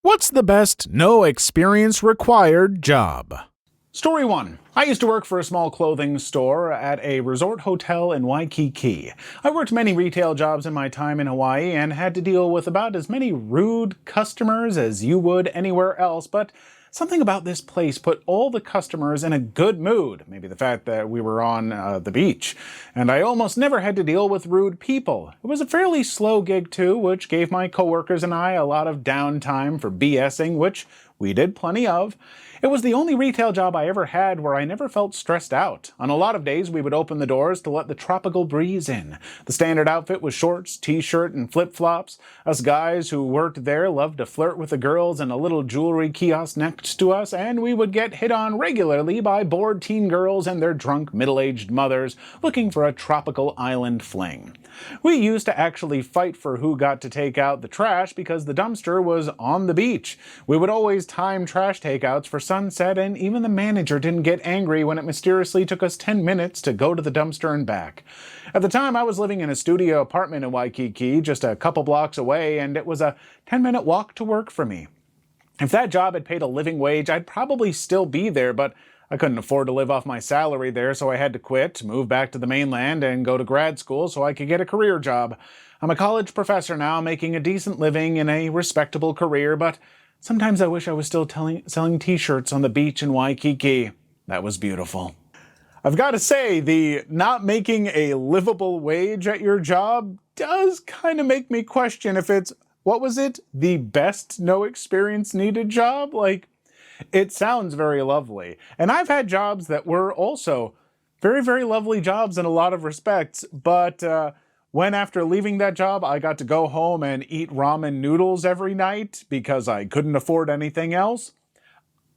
What's the best no experience required job? Story 1. I used to work for a small clothing store at a resort hotel in Waikiki. I worked many retail jobs in my time in Hawaii and had to deal with about as many rude customers as you would anywhere else, but something about this place put all the customers in a good mood. Maybe the fact that we were on the beach. And I almost never had to deal with rude people. It was a fairly slow gig too, which gave my coworkers and I a lot of downtime for BSing, which we did plenty of. It was the only retail job I ever had where I never felt stressed out. On a lot of days, we would open the doors to let the tropical breeze in. The standard outfit was shorts, t-shirt, and flip-flops. Us guys who worked there loved to flirt with the girls in a little jewelry kiosk next to us, and we would get hit on regularly by bored teen girls and their drunk middle-aged mothers looking for a tropical island fling. We used to actually fight for who got to take out the trash because the dumpster was on the beach. We would always time trash takeouts for sunset, and even the manager didn't get angry when it mysteriously took us 10 minutes to go to the dumpster and back. At the time, I was living in a studio apartment in Waikiki, just a couple blocks away, and it was a 10-minute walk to work for me. If that job had paid a living wage, I'd probably still be there, but I couldn't afford to live off my salary there, so I had to quit, move back to the mainland, and go to grad school so I could get a career job. I'm a college professor now, making a decent living in a respectable career, but sometimes I wish I was still selling t-shirts on the beach in Waikiki. That was beautiful. I've got to say, the not making a livable wage at your job does kind of make me question if it's, the best no experience needed job? It sounds very lovely. And I've had jobs that were also very, very lovely jobs in a lot of respects, but when after leaving that job, I got to go home and eat ramen noodles every night because I couldn't afford anything else,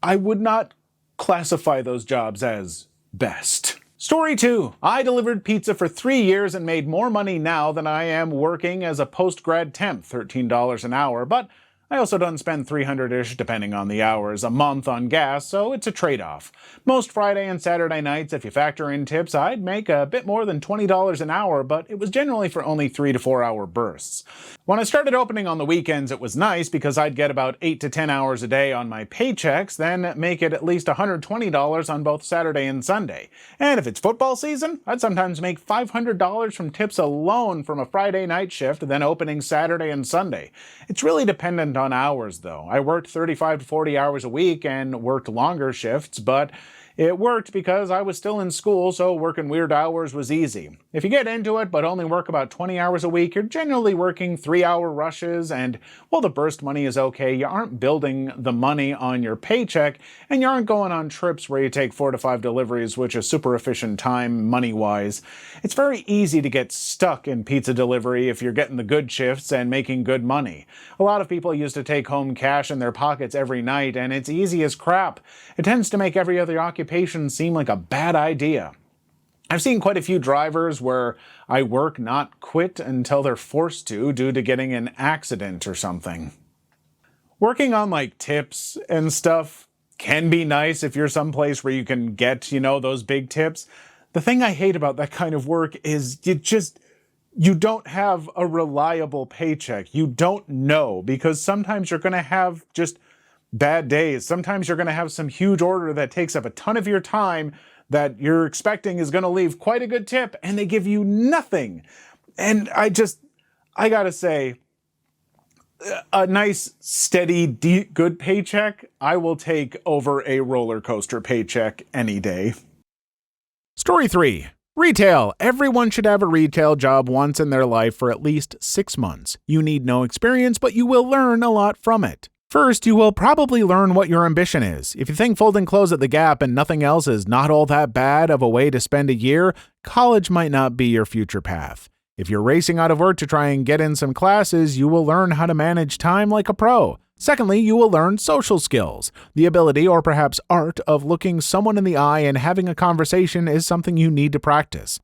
I would not classify those jobs as best. Story 2. I delivered pizza for 3 years and made more money now than I am working as a post-grad temp, $13 an hour, but I also don't spend $300-ish, depending on the hours, a month on gas, so it's a trade-off. Most Friday and Saturday nights, if you factor in tips, I'd make a bit more than $20 an hour, but it was generally for only 3 to 4 hour bursts. When I started opening on the weekends, it was nice because I'd get about 8 to 10 hours a day on my paychecks, then make it at least $120 on both Saturday and Sunday. And if it's football season, I'd sometimes make $500 from tips alone from a Friday night shift, then opening Saturday and Sunday. It's really dependent on hours, though. I worked 35 to 40 hours a week and worked longer shifts, but it worked because I was still in school, so working weird hours was easy. If you get into it but only work about 20 hours a week, you're generally working 3-hour rushes, and while the burst money is okay, you aren't building the money on your paycheck, and you aren't going on trips where you take 4 to 5 deliveries, which is super efficient time money-wise. It's very easy to get stuck in pizza delivery if you're getting the good shifts and making good money. A lot of people used to take home cash in their pockets every night, and it's easy as crap. It tends to make every other occupation seem like a bad idea. I've seen quite a few drivers where I work not quit until they're forced to due to getting an accident or something. Working on tips and stuff can be nice if you're someplace where you can get, those big tips. The thing I hate about that kind of work is you don't have a reliable paycheck. You don't know, because sometimes you're going to have just bad days. Sometimes you're going to have some huge order that takes up a ton of your time that you're expecting is going to leave quite a good tip, and they give you nothing. And I gotta say, a nice, steady, good paycheck, I will take over a roller coaster paycheck any day. Story 3. Retail. Everyone should have a retail job once in their life for at least 6 months. You need no experience, but you will learn a lot from it. First, you will probably learn what your ambition is. If you think folding clothes at the Gap and nothing else is not all that bad of a way to spend a year, college might not be your future path. If you're racing out of work to try and get in some classes, you will learn how to manage time like a pro. Secondly, you will learn social skills. The ability, or perhaps art, of looking someone in the eye and having a conversation is something you need to practice.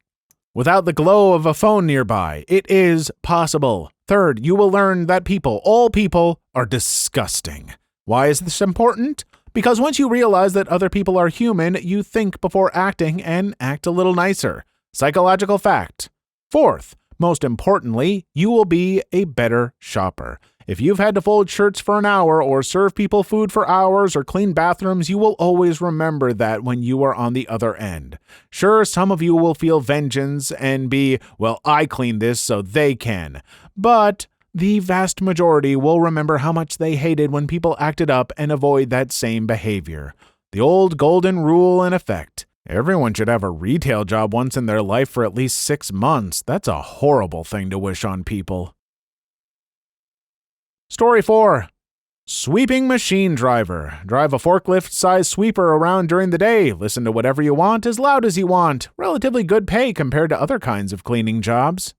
Without the glow of a phone nearby, it is possible. Third, you will learn that all people, are disgusting. Why is this important? Because once you realize that other people are human, you think before acting and act a little nicer. Psychological fact. Fourth, most importantly, you will be a better shopper. If you've had to fold shirts for an hour or serve people food for hours or clean bathrooms, you will always remember that when you are on the other end. Sure, some of you will feel vengeance and be, well, I cleaned this so they can. But the vast majority will remember how much they hated when people acted up and avoid that same behavior. The old golden rule in effect. Everyone should have a retail job once in their life for at least 6 months. That's a horrible thing to wish on people. Story 4. Sweeping machine driver. Drive a forklift-sized sweeper around during the day. Listen to whatever you want, as loud as you want. Relatively good pay compared to other kinds of cleaning jobs.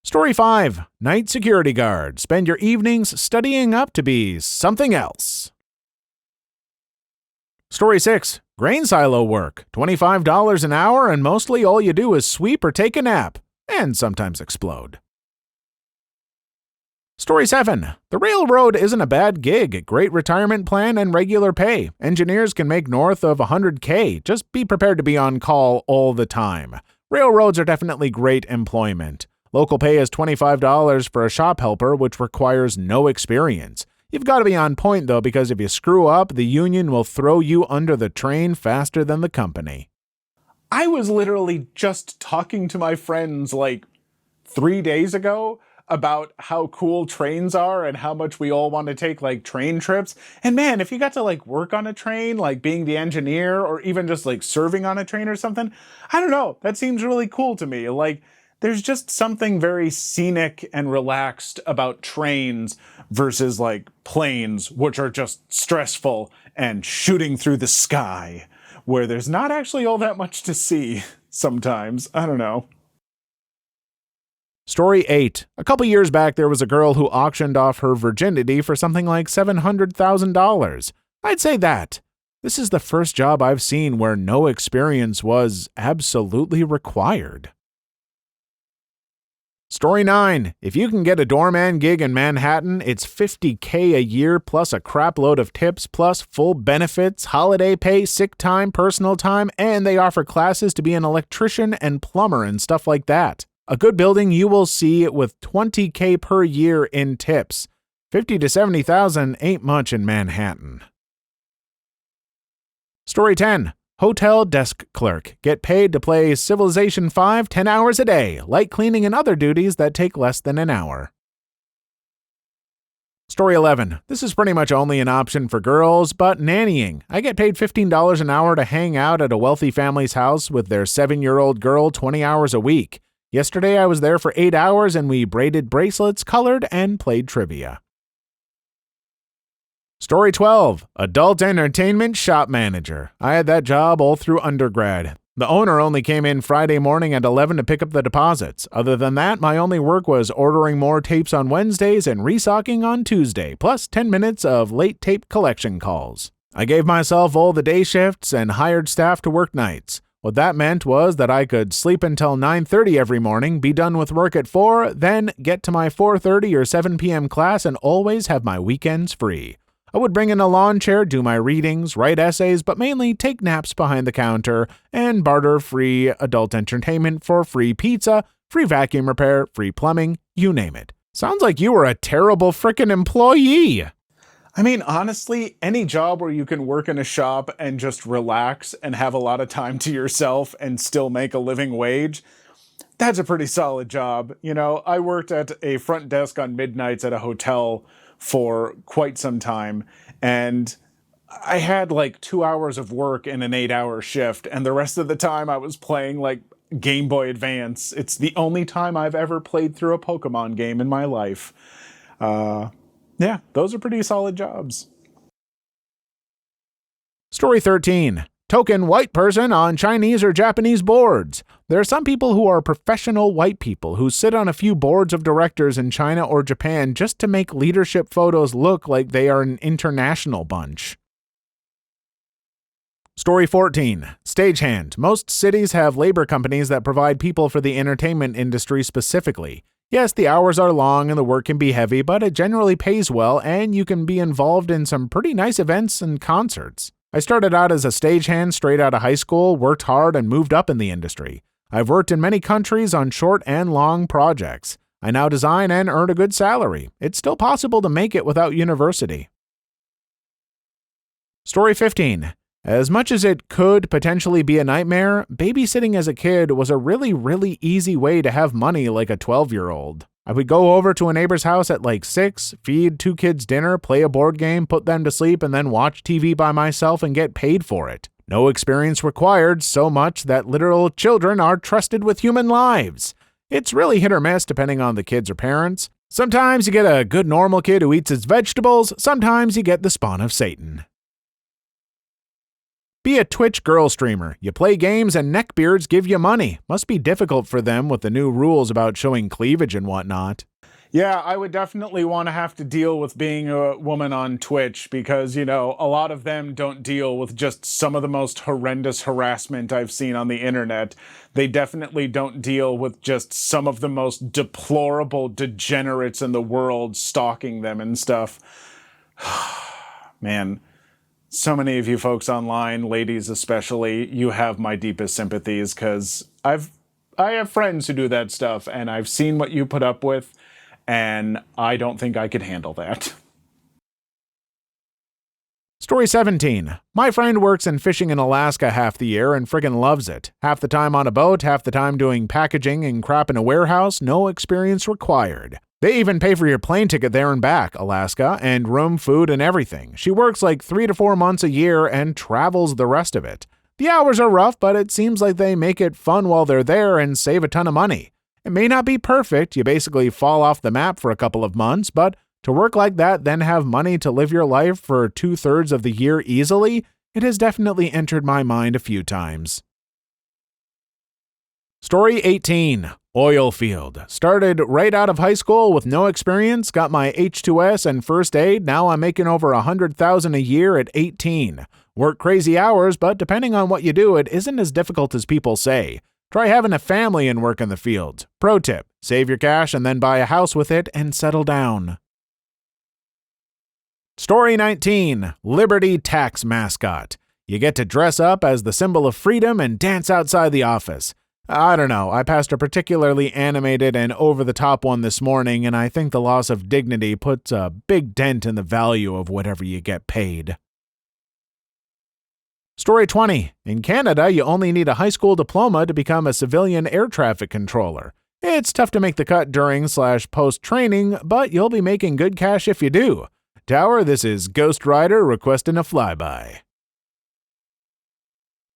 Story 5. Night security guard. Spend your evenings studying up to be something else. Story 6. Grain silo work. $25 an hour, and mostly all you do is sweep or take a nap. And sometimes explode. Story 7. The railroad isn't a bad gig. Great retirement plan and regular pay. Engineers can make north of $100K. Just be prepared to be on call all the time. Railroads are definitely great employment. Local pay is $25 for a shop helper, which requires no experience. You've got to be on point, though, because if you screw up, the union will throw you under the train faster than the company. I was literally just talking to my friends like 3 days ago about how cool trains are and how much we all want to take like train trips. And man, if you got to like work on a train, like being the engineer or even just like serving on a train or something, I don't know, that seems really cool to me. Like there's just something very scenic and relaxed about trains versus like planes, which are just stressful and shooting through the sky, where there's not actually all that much to see sometimes. I don't know. Story 8. A couple years back, there was a girl who auctioned off her virginity for something like $700,000. I'd say that. This is the first job I've seen where no experience was absolutely required. Story 9. If you can get a doorman gig in Manhattan, it's $50K a year plus a crap load of tips plus full benefits, holiday pay, sick time, personal time, and they offer classes to be an electrician and plumber and stuff like that. A good building you will see with $20K per year in tips. $50,000 to $70,000 ain't much in Manhattan. Story 10. Hotel desk clerk. Get paid to play Civilization 5 10 hours a day, light cleaning and other duties that take less than an hour. Story 11. This is pretty much only an option for girls, but nannying. I get paid $15 an hour to hang out at a wealthy family's house with their 7-year-old girl 20 hours a week. Yesterday I was there for 8 hours and we braided bracelets, colored, and played trivia. Story 12. Adult entertainment shop manager. I had that job all through undergrad. The owner only came in Friday morning at 11 to pick up the deposits. Other than that, my only work was ordering more tapes on Wednesdays and restocking on Tuesday, plus 10 minutes of late tape collection calls. I gave myself all the day shifts and hired staff to work nights. What that meant was that I could sleep until 9:30 every morning, be done with work at 4, then get to my 4:30 or 7 p.m. class and always have my weekends free. I would bring in a lawn chair, do my readings, write essays, but mainly take naps behind the counter and barter free adult entertainment for free pizza, free vacuum repair, free plumbing, you name it. Sounds like you were a terrible frickin' employee. I mean, honestly, any job where you can work in a shop and just relax and have a lot of time to yourself and still make a living wage, that's a pretty solid job. You know, I worked at a front desk on midnights at a hotel for quite some time, and I had like 2 hours of work in an 8-hour shift, and the rest of the time I was playing like Game Boy Advance. It's the only time I've ever played through a Pokemon game in my life. Yeah, those are pretty solid jobs. Story 13. Token white person on Chinese or Japanese boards. There are some people who are professional white people who sit on a few boards of directors in China or Japan just to make leadership photos look like they are an international bunch. Story 14. Stagehand. Most cities have labor companies that provide people for the entertainment industry specifically. Yes, the hours are long and the work can be heavy, but it generally pays well and you can be involved in some pretty nice events and concerts. I started out as a stagehand straight out of high school, worked hard, and moved up in the industry. I've worked in many countries on short and long projects. I now design and earn a good salary. It's still possible to make it without university. Story 15. As much as it could potentially be a nightmare, babysitting as a kid was a really easy way to have money like a 12-year-old. I would go over to a neighbor's house at like 6, feed 2 kids dinner, play a board game, put them to sleep, and then watch TV by myself and get paid for it. No experience required, so much that literal children are trusted with human lives. It's really hit or miss depending on the kids or parents. Sometimes you get a good normal kid who eats his vegetables, sometimes you get the spawn of Satan. Be a Twitch girl streamer. You play games and neckbeards give you money. Must be difficult for them with the new rules about showing cleavage and whatnot. Yeah, I would definitely want to have to deal with being a woman on Twitch because, a lot of them don't deal with just some of the most horrendous harassment I've seen on the internet. They definitely don't deal with just some of the most deplorable degenerates in the world stalking them and stuff. Man, so many of you folks online, ladies especially, you have my deepest sympathies because I have friends who do that stuff and I've seen what you put up with. And I don't think I could handle that. Story 17. My friend works in fishing in Alaska half the year and friggin' loves it. Half the time on a boat, half the time doing packaging and crap in a warehouse, no experience required. They even pay for your plane ticket there and back, Alaska, and room, food, and everything. She works like 3 to 4 months a year and travels the rest of it. The hours are rough, but it seems like they make it fun while they're there and save a ton of money. It may not be perfect, you basically fall off the map for a couple of months, but to work like that, then have money to live your life for 2/3 of the year easily, it has definitely entered my mind a few times. Story 18. Oil field. Started right out of high school with no experience, got my H2S and first aid, now I'm making over $100,000 a year at 18. Work crazy hours, but depending on what you do, it isn't as difficult as people say. Try having a family and work in the field. Pro tip, save your cash and then buy a house with it and settle down. Story 19. Liberty Tax Mascot. You get to dress up as the symbol of freedom and dance outside the office. I don't know, I passed a particularly animated and over-the-top one this morning, and I think the loss of dignity puts a big dent in the value of whatever you get paid. Story 20. In Canada, you only need a high school diploma to become a civilian air traffic controller. It's tough to make the cut during/post training, but you'll be making good cash if you do. Tower, this is Ghost Rider requesting a flyby.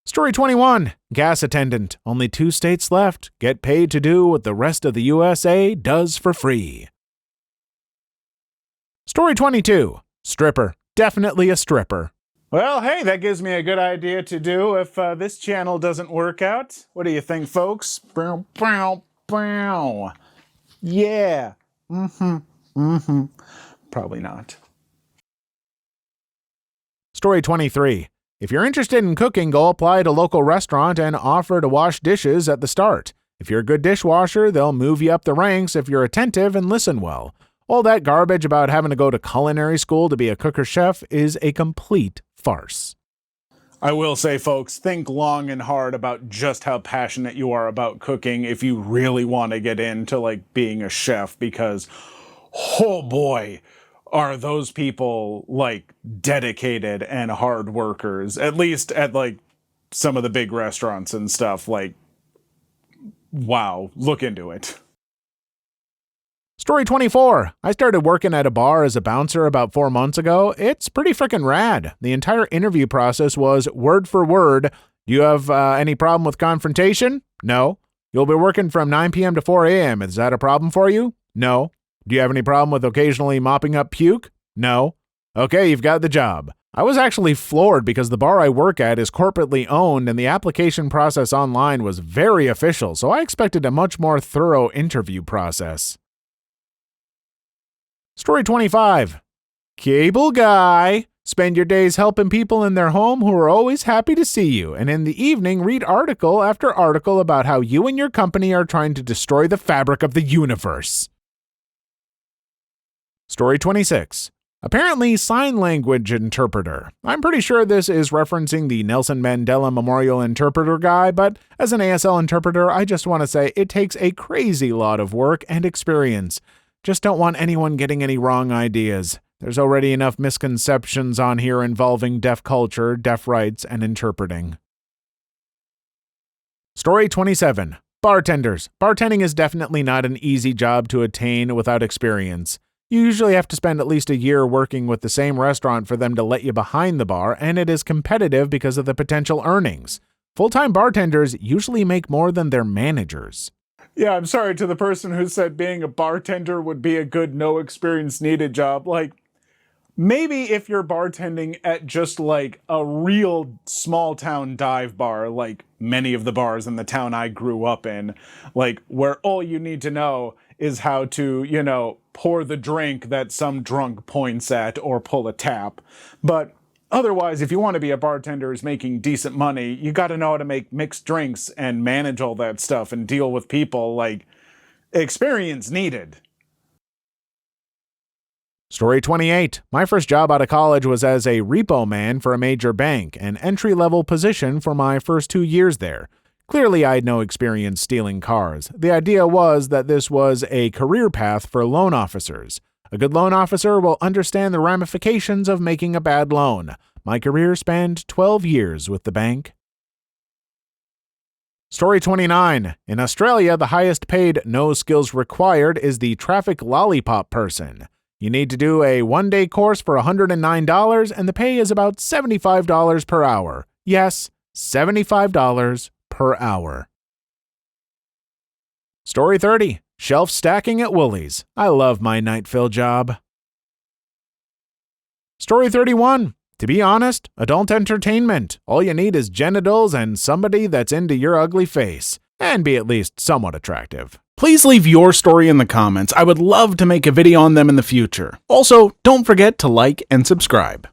Story 21. Gas attendant. Only 2 states left. Get paid to do what the rest of the USA does for free. Story 22. Stripper. Definitely a stripper. Well, hey, that gives me a good idea to do if this channel doesn't work out. What do you think, folks? Bow, bow, bow. Yeah. Probably not. Story 23. If you're interested in cooking, go apply at a local restaurant and offer to wash dishes at the start. If you're a good dishwasher, they'll move you up the ranks if you're attentive and listen well. All that garbage about having to go to culinary school to be a cook or chef is a complete farce. I will say, folks, think long and hard about just how passionate you are about cooking if you really want to get into being a chef, because oh boy, are those people dedicated and hard workers, at least at some of the big restaurants and stuff. Wow, look into it. Story 24. I started working at a bar as a bouncer about 4 months ago. It's pretty freaking rad. The entire interview process was word for word. Do you have any problem with confrontation? No. You'll be working from 9 p.m. to 4 a.m. Is that a problem for you? No. Do you have any problem with occasionally mopping up puke? No. Okay, you've got the job. I was actually floored because the bar I work at is corporately owned and the application process online was very official, so I expected a much more thorough interview process. Story 25. Cable guy. Spend your days helping people in their home who are always happy to see you, and in the evening read article after article about how you and your company are trying to destroy the fabric of the universe. Story 26. Apparently, sign language interpreter. I'm pretty sure this is referencing the Nelson Mandela Memorial Interpreter guy, but as an ASL interpreter, I just want to say it takes a crazy lot of work and experience. Just don't want anyone getting any wrong ideas. There's already enough misconceptions on here involving deaf culture, deaf rights, and interpreting. Story 27. Bartenders. Bartending is definitely not an easy job to attain without experience. You usually have to spend at least a year working with the same restaurant for them to let you behind the bar, and it is competitive because of the potential earnings. Full-time bartenders usually make more than their managers. Yeah, I'm sorry to the person who said being a bartender would be a good no experience needed job. Like, maybe if you're bartending at just like a real small town dive bar, like many of the bars in the town I grew up in, like where all you need to know is how to, pour the drink that some drunk points at or pull a tap. But otherwise, if you want to be a bartender who's making decent money, you got to know how to make mixed drinks and manage all that stuff and deal with people. Like, experience needed. Story 28. My first job out of college was as a repo man for a major bank, an entry-level position for my first 2 years there. Clearly, I had no experience stealing cars. The idea was that this was a career path for loan officers. A good loan officer will understand the ramifications of making a bad loan. My career spanned 12 years with the bank. Story 29. In Australia, the highest paid no skills required is the traffic lollipop person. You need to do a one-day course for $109, and the pay is about $75 per hour. Yes, $75 per hour. Story 30. Shelf stacking at Woolies. I love my night fill job. Story 31. To be honest, adult entertainment. All you need is genitals and somebody that's into your ugly face, and be at least somewhat attractive. Please leave your story in the comments. I would love to make a video on them in the future. Also, don't forget to like and subscribe.